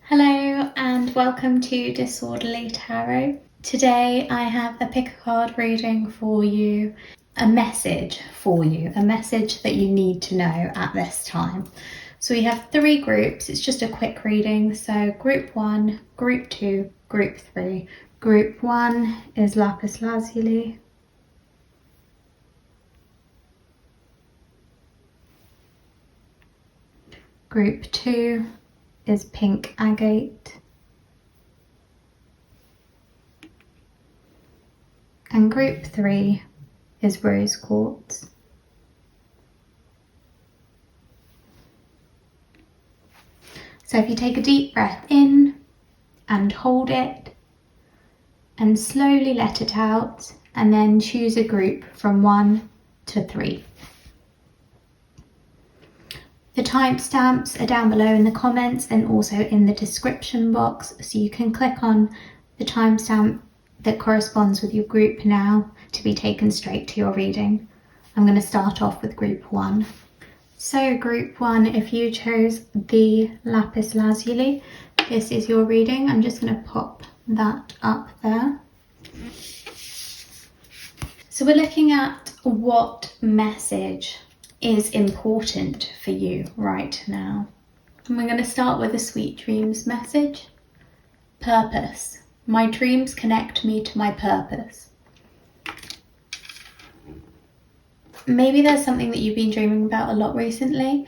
Hello and welcome to Disorderly Tarot. Today I have a pick a card reading for you, a message that you need to know at this time. So we have 3 groups, it's just a quick reading. So group 1, group 2, group 3. Group 1 is lapis lazuli. Group 2 is pink agate. And group 3 is rose quartz. So if you take a deep breath in and hold it and slowly let it out, and then choose a group from 1 to 3. The timestamps are down below in the comments and also in the description box, so you can click on the timestamp that corresponds with your group now to be taken straight to your reading. I'm going to start off with group 1. So group 1, if you chose the lapis lazuli, this is your reading. I'm just going to pop that up there. So we're looking at what message is important for you right now. And we're going to start with a sweet dreams message. Purpose. My dreams connect me to my purpose. Maybe there's something that you've been dreaming about a lot recently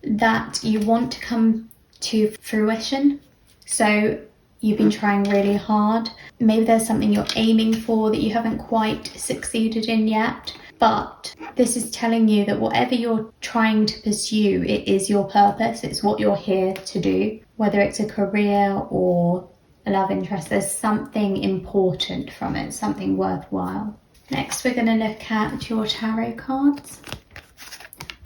that you want to come to fruition. So you've been trying really hard. Maybe there's something you're aiming for that you haven't quite succeeded in yet. But this is telling you that whatever you're trying to pursue, it is your purpose. It's what you're here to do. Whether it's a career or a love interest, there's something important from it, something worthwhile. Next, we're going to look at your tarot cards.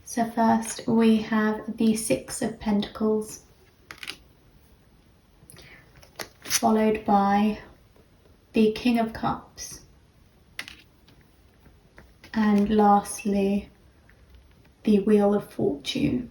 So first, we have the 6 of Pentacles, followed by the King of Cups, and lastly, the Wheel of Fortune.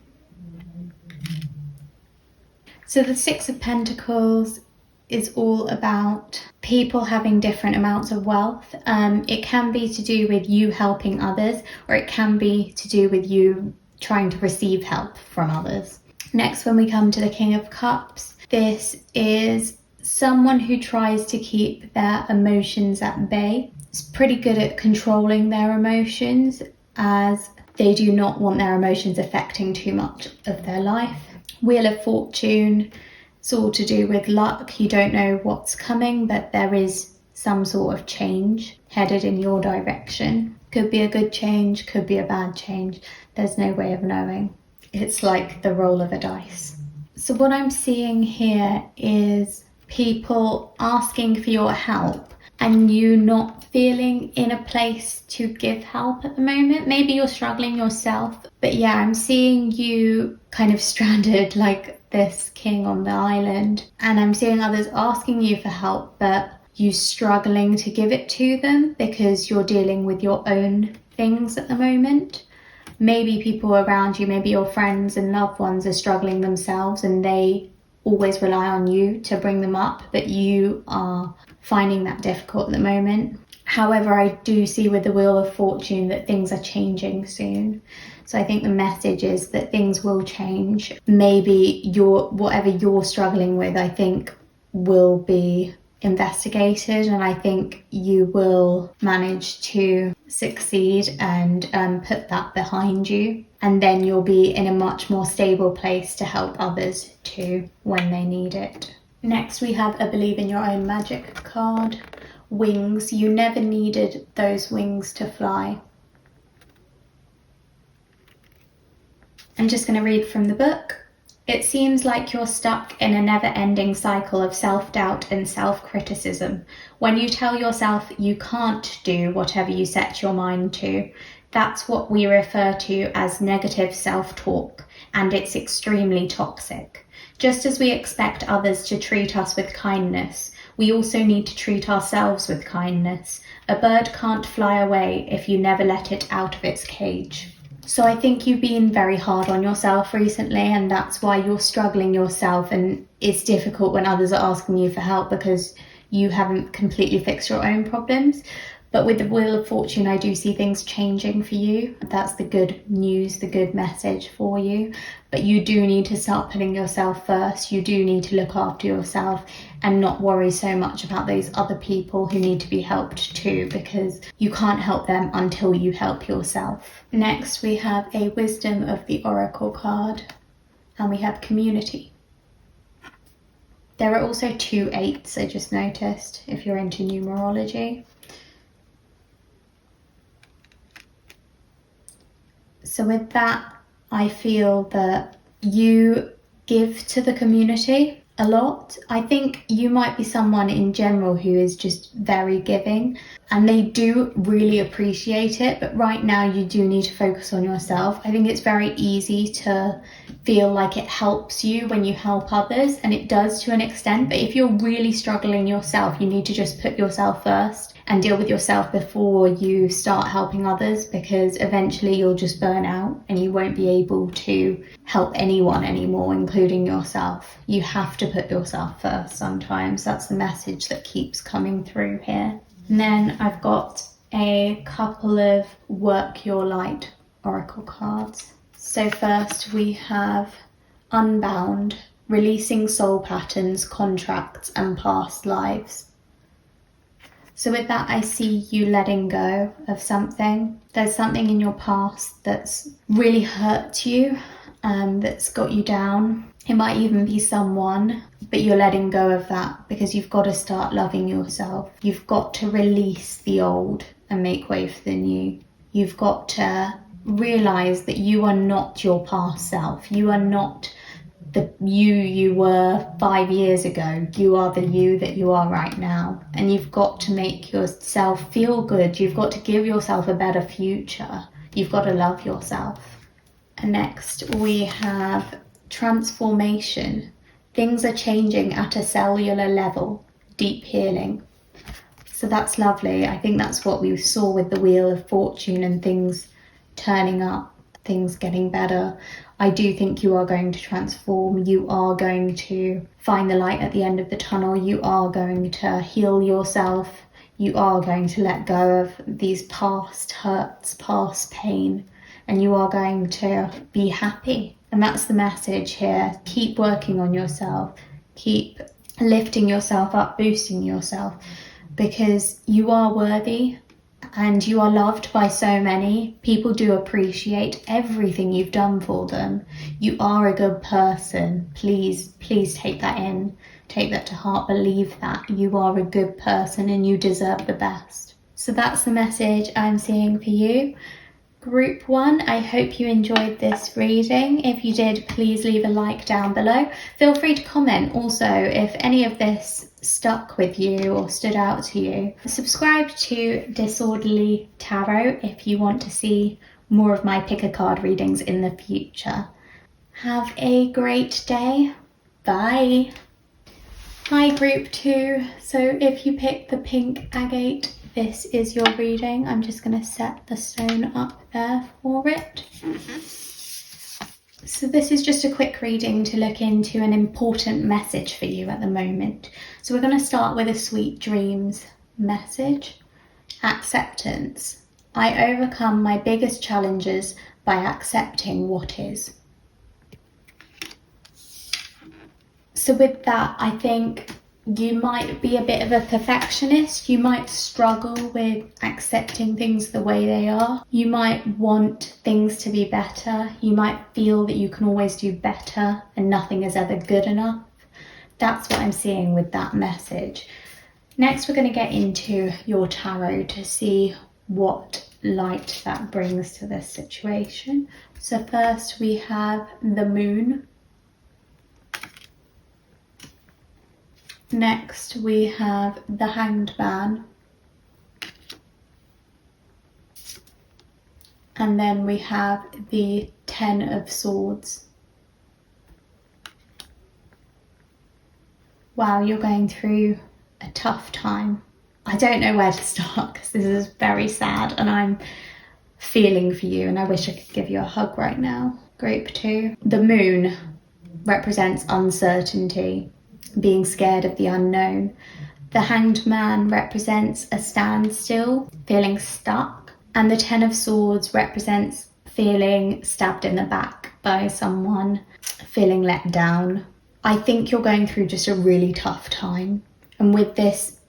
So the 6 of Pentacles is all about people having different amounts of wealth. It can be to do with you helping others, or it can be to do with you trying to receive help from others. Next, when we come to the King of Cups, this is someone who tries to keep their emotions at bay. It's pretty good at controlling their emotions, as they do not want their emotions affecting too much of their life. Wheel of Fortune, it's all to do with luck. You don't know what's coming, but there is some sort of change headed in your direction. Could be a good change, could be a bad change. There's no way of knowing. It's like the roll of a dice. So what I'm seeing here is people asking for your help and you not feeling in a place to give help at the moment. Maybe you're struggling yourself, but yeah, I'm seeing you kind of stranded like this king on the island, and I'm seeing others asking you for help, but you struggling to give it to them because you're dealing with your own things at the moment. Maybe people around you, maybe your friends and loved ones are struggling themselves and they always rely on you to bring them up, but you are finding that difficult at the moment. However, I do see with the Wheel of Fortune that things are changing soon. So I think the message is that things will change. Maybe whatever you're struggling with, I think will be investigated, and I think you will manage to succeed and put that behind you. And then you'll be in a much more stable place to help others too when they need it. Next, we have a Believe in Your Own Magic card. Wings. You never needed those wings to fly. I'm just going to read from the book. It seems like you're stuck in a never-ending cycle of self-doubt and self-criticism. When you tell yourself you can't do whatever you set your mind to, that's what we refer to as negative self-talk, and it's extremely toxic. Just as we expect others to treat us with kindness, we also need to treat ourselves with kindness. A bird can't fly away if you never let it out of its cage. So I think you've been very hard on yourself recently, and that's why you're struggling yourself, and it's difficult when others are asking you for help because you haven't completely fixed your own problems. But with the Wheel of Fortune, I do see things changing for you. That's the good news, the good message for you. But you do need to start putting yourself first. You do need to look after yourself and not worry so much about those other people who need to be helped too, because you can't help them until you help yourself. Next, we have a Wisdom of the Oracle card, and we have Community. There are also 2 8s, I just noticed, if you're into numerology. So with that, I feel that you give to the community a lot. I think you might be someone in general who is just very giving, and they do really appreciate it, but right now you do need to focus on yourself. I think it's very easy to feel like it helps you when you help others, and it does to an extent, but if you're really struggling yourself, you need to just put yourself first and deal with yourself before you start helping others, because eventually you'll just burn out and you won't be able to help anyone anymore, including yourself. You have to put yourself first sometimes. That's the message that keeps coming through here. And then I've got a couple of Work Your Light oracle cards. So first we have Unbound, releasing soul patterns, contracts and past lives. So with that, I see you letting go of something. There's something in your past that's really hurt you, that's got you down. It might even be someone, but you're letting go of that because you've got to start loving yourself. You've got to release the old and make way for the new. You've got to realize that you are not your past self. You are not the you were 5 years ago. You are the you that you are right now, and you've got to make yourself feel good. You've got to give yourself a better future. You've got to love yourself. And next we have Transformation. Things are changing at a cellular level. Deep healing. So that's lovely. I think that's what we saw with the Wheel of Fortune and things turning up, things getting better. I do think you are going to transform. You are going to find the light at the end of the tunnel. You are going to heal yourself. You are going to let go of these past hurts, past pain, and you are going to be happy. And that's the message here. Keep working on yourself. Keep lifting yourself up, boosting yourself, because you are worthy. And you are loved by so many. People do appreciate everything you've done for them. You are a good person. Please take that in. Take that to heart. Believe that. You are a good person and you deserve the best. So that's the message I'm seeing for you. Group 1, I hope you enjoyed this reading. If you did, please leave a like down below. Feel free to comment also if any of this stuck with you or stood out to you. Subscribe to Disorderly Tarot if you want to see more of my pick a card readings in the future. Have a great day. Bye. Hi Group 2. So if you pick the pink agate, this is your reading. I'm just going to set the stone up there for it. So this is just a quick reading to look into an important message for you at the moment. So we're going to start with a sweet dreams message. Acceptance. I overcome my biggest challenges by accepting what is. So with that, I think you might be a bit of a perfectionist. You might struggle with accepting things the way they are. You might want things to be better. You might feel that you can always do better and nothing is ever good enough. That's what I'm seeing with that message. Next, we're going to get into your tarot to see what light that brings to this situation. So first we have the Moon. Next we have the Hanged Man, and then we have the Ten of Swords. Wow, you're going through a tough time. I don't know where to start because this is very sad and I'm feeling for you and I wish I could give you a hug right now. Group 2. The moon represents uncertainty, being scared of the unknown. The Hanged Man represents a standstill, feeling stuck. And the Ten of Swords represents feeling stabbed in the back by someone, feeling let down. I think you're going through just a really tough time. And with this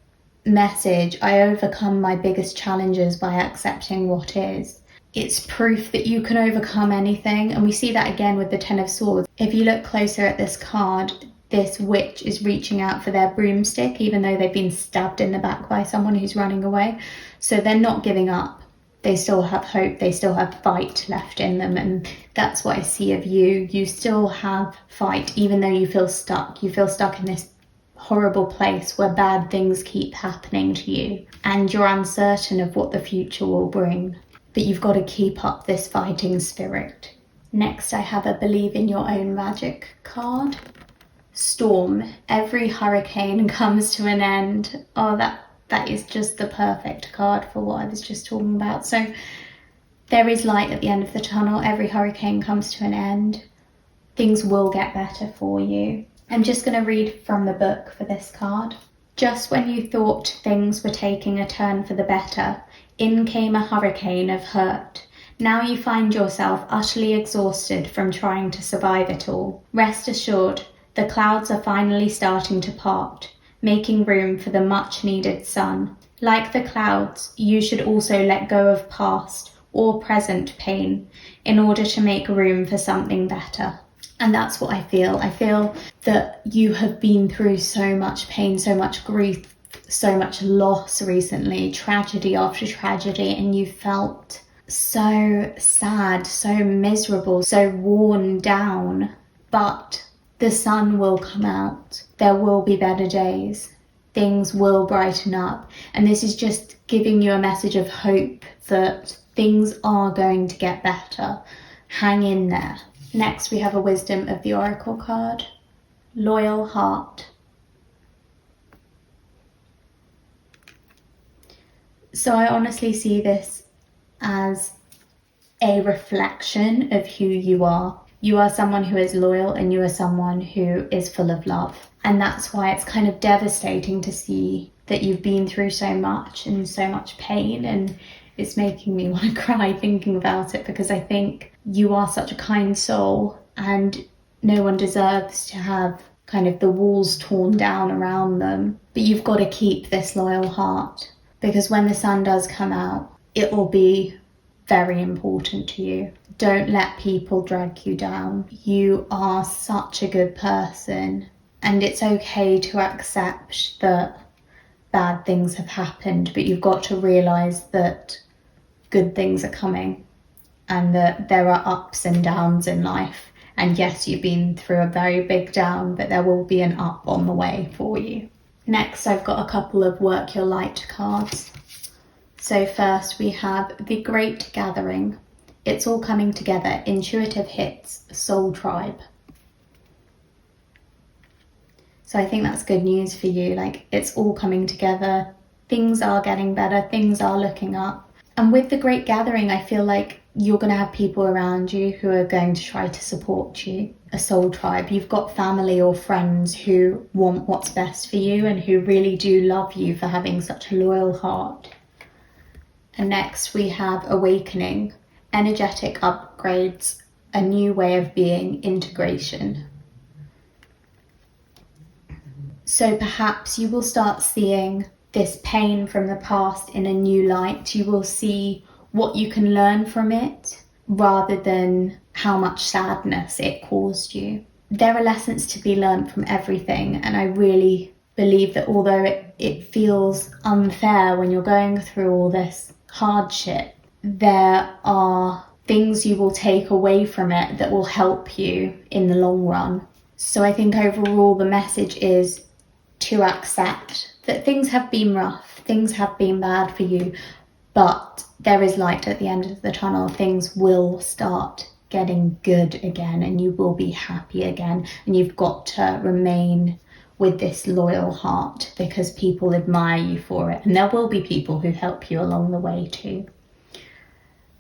message, I overcome my biggest challenges by accepting what is. It's proof that you can overcome anything. And we see that again with the Ten of Swords. If you look closer at this card, this witch is reaching out for their broomstick, even though they've been stabbed in the back by someone who's running away. So they're not giving up. They still have hope. They still have fight left in them. And that's what I see of you. You still have fight, even though you feel stuck. You feel stuck in this horrible place where bad things keep happening to you. And you're uncertain of what the future will bring. But you've got to keep up this fighting spirit. Next, I have a Believe in Your Own Magic card. Storm. Every hurricane comes to an end. Oh, that is just the perfect card for what I was just talking about. So there is light at the end of the tunnel. Every hurricane comes to an end. Things will get better for you. I'm just going to read from the book for this card. Just when you thought things were taking a turn for the better, in came a hurricane of hurt. Now you find yourself utterly exhausted from trying to survive it all. Rest assured, the clouds are finally starting to part, making room for the much-needed sun. Like the clouds, you should also let go of past or present pain in order to make room for something better. And that's what I feel. I feel that you have been through so much pain, so much grief, so much loss recently, tragedy after tragedy, and you felt so sad, so miserable, so worn down. But the sun will come out. There will be better days. Things will brighten up. And this is just giving you a message of hope that things are going to get better. Hang in there. Next, we have a Wisdom of the Oracle card. Loyal Heart. So I honestly see this as a reflection of who you are. You are someone who is loyal and you are someone who is full of love. And that's why it's kind of devastating to see that you've been through so much and so much pain, and it's making me want to cry thinking about it, because I think you are such a kind soul and no one deserves to have kind of the walls torn down around them. But you've got to keep this loyal heart, because when the sun does come out, it will be very important to you. Don't let people drag you down. You are such a good person, and it's okay to accept that bad things have happened, but you've got to realise that good things are coming and that there are ups and downs in life. And yes, you've been through a very big down, but there will be an up on the way for you. Next, I've got a couple of Work Your Light cards. So first we have The Great Gathering. It's all coming together. Intuitive hits. Soul Tribe. So I think that's good news for you. Like, it's all coming together. Things are getting better. Things are looking up. And with The Great Gathering, I feel like you're going to have people around you who are going to try to support you. A soul tribe. You've got family or friends who want what's best for you and who really do love you for having such a loyal heart. And next we have Awakening. Energetic upgrades. A new way of being. Integration. So perhaps you will start seeing this pain from the past in a new light. You will see what you can learn from it rather than how much sadness it caused you. There are lessons to be learned from everything, and I really believe that although it feels unfair when you're going through all this hardship, there are things you will take away from it that will help you in the long run. So I think overall the message is to accept that things have been rough, things have been bad for you, but there is light at the end of the tunnel. Things will start getting good again and you will be happy again, and you've got to remain with this loyal heart, because people admire you for it, and there will be people who help you along the way too.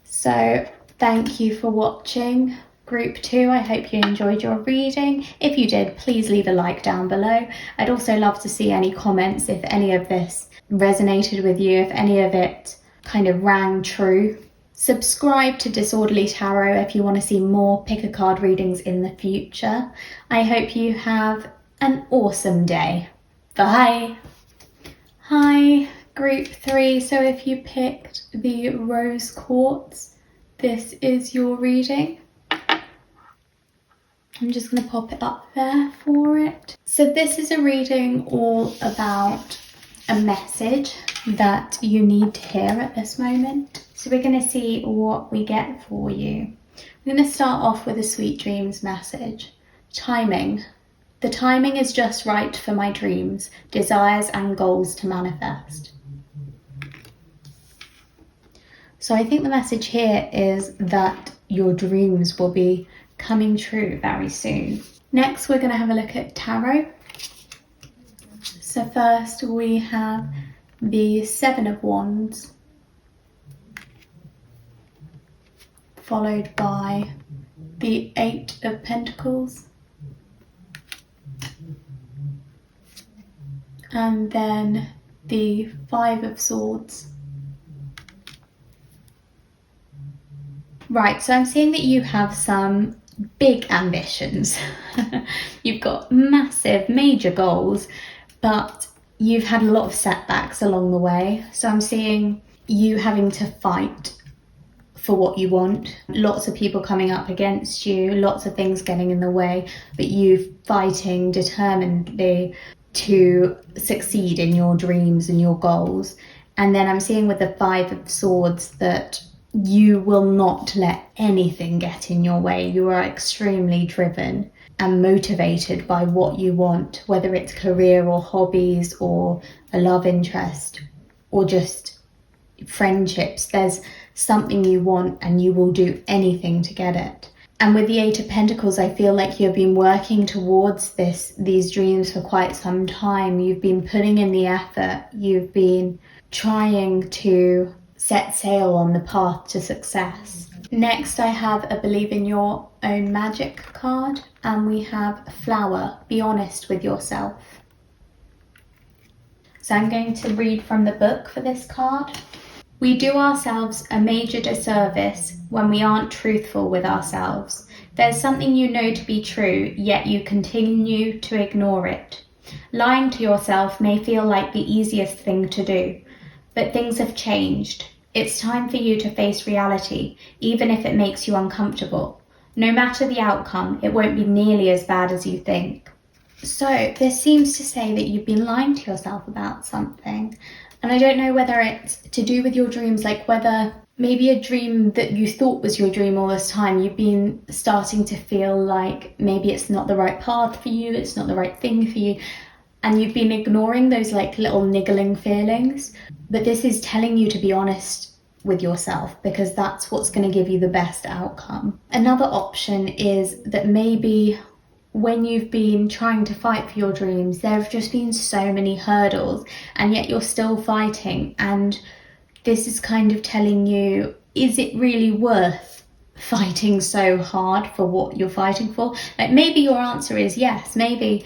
So thank you for watching Group 2. I hope you enjoyed your reading. If you did, please leave a like down below. I'd also love to see any comments if any of this resonated with you, if any of it kind of rang true. Subscribe to Disorderly Tarot if you want to see more pick-a-card readings in the future. I hope you have an awesome day. Bye! Hi, Group 3. So if you picked the Rose Quartz, this is your reading. I'm just going to pop it up there for it. So this is a reading all about a message that you need to hear at this moment. So we're going to see what we get for you. We're going to start off with a sweet dreams message. Timing. The timing is just right for my dreams, desires and goals to manifest. So I think the message here is that your dreams will be coming true very soon. Next, we're going to have a look at tarot. So first we have the 7 of Wands, followed by the 8 of Pentacles, and then the 5 of Swords. Right, so I'm seeing that you have some big ambitions. You've got massive, major goals, but you've had a lot of setbacks along the way. So I'm seeing you having to fight for what you want. Lots of people coming up against you, lots of things getting in the way, but you fighting determinedly to succeed in your dreams and your goals. And then I'm seeing with the 5 of Swords that you will not let anything get in your way. You are extremely driven and motivated by what you want, whether it's career or hobbies or a love interest or just friendships. There's something you want and you will do anything to get it. And with the 8 of Pentacles, I feel like you've been working towards these dreams for quite some time. You've been putting in the effort. You've been trying to set sail on the path to success. Next, I have a Believe in Your Own Magic card, and we have a Flower. Be honest with yourself. So I'm going to read from the book for this card. We do ourselves a major disservice when we aren't truthful with ourselves. There's something you know to be true, yet you continue to ignore it. Lying to yourself may feel like the easiest thing to do, but things have changed. It's time for you to face reality, even if it makes you uncomfortable. No matter the outcome, it won't be nearly as bad as you think. So this seems to say that you've been lying to yourself about something. And I don't know whether it's to do with your dreams, like whether maybe a dream that you thought was your dream all this time, you've been starting to feel like maybe it's not the right path for you, it's not the right thing for you. And you've been ignoring those like little niggling feelings. But this is telling you to be honest with yourself, because that's what's going to give you the best outcome. Another option is that maybe when you've been trying to fight for your dreams, there have just been so many hurdles, and yet you're still fighting. And this is kind of telling you, is it really worth fighting so hard for what you're fighting for? Like maybe your answer is yes, maybe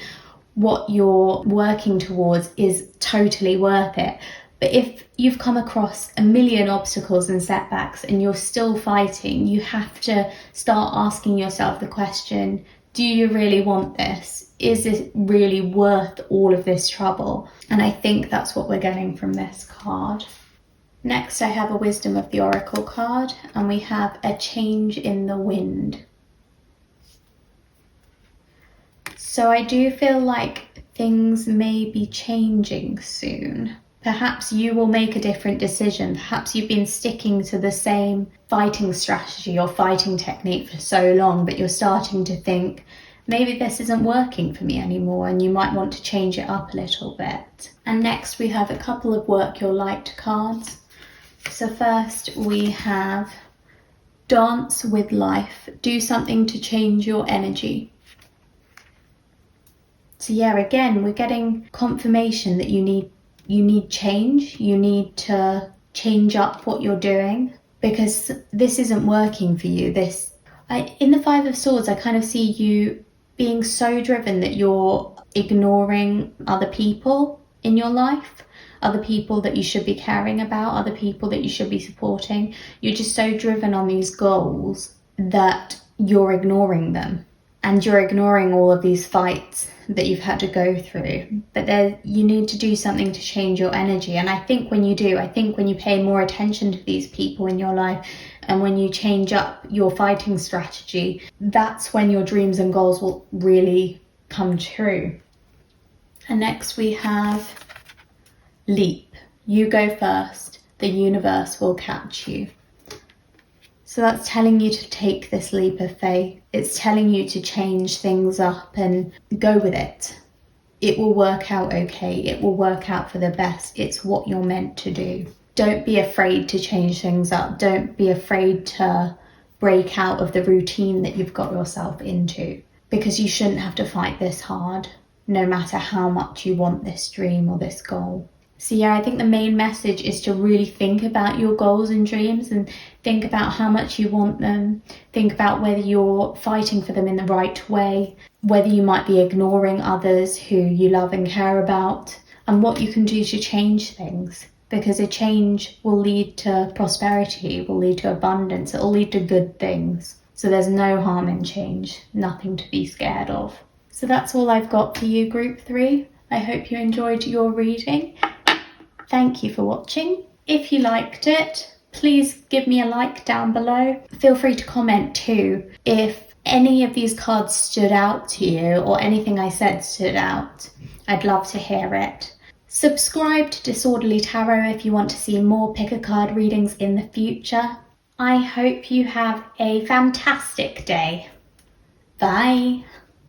what you're working towards is totally worth it. But if you've come across a million obstacles and setbacks and you're still fighting, you have to start asking yourself the question, do you really want this? Is it really worth all of this trouble? And I think that's what we're getting from this card. Next, I have a Wisdom of the Oracle card, and we have a Change in the Wind. So I do feel like things may be changing soon. Perhaps you will make a different decision. Perhaps you've been sticking to the same fighting strategy or fighting technique for so long, but you're starting to think, maybe this isn't working for me anymore, and you might want to change it up a little bit. And next we have a couple of Work Your Light cards. So first we have Dance with Life. Do something to change your energy. So yeah, again, we're getting confirmation that you need change. You need to change up what you're doing because this isn't working for you. In the Five of Swords, I kind of see you being so driven that you're ignoring other people in your life, other people that you should be caring about, other people that you should be supporting. You're just so driven on these goals that you're ignoring them. And you're ignoring all of these fights that you've had to go through. But you need to do something to change your energy. And I think when you do, I think when you pay more attention to these people in your life and when you change up your fighting strategy, that's when your dreams and goals will really come true. And next we have leap. You go first. The universe will catch you. So that's telling you to take this leap of faith. It's telling you to change things up and go with it. It will work out okay. It will work out for the best. It's what you're meant to do. Don't be afraid to change things up. Don't be afraid to break out of the routine that you've got yourself into, because you shouldn't have to fight this hard, no matter how much you want this dream or this goal. So yeah, I think the main message is to really think about your goals and dreams and think about how much you want them. Think about whether you're fighting for them in the right way, whether you might be ignoring others who you love and care about, and what you can do to change things. Because a change will lead to prosperity, will lead to abundance, it will lead to good things. So there's no harm in change, nothing to be scared of. So that's all I've got for you, Group 3. I hope you enjoyed your reading. Thank you for watching. If you liked it, please give me a like down below. Feel free to comment too if any of these cards stood out to you or anything I said stood out. I'd love to hear it. Subscribe to Disorderly Tarot if you want to see more pick-a-card readings in the future. I hope you have a fantastic day. Bye.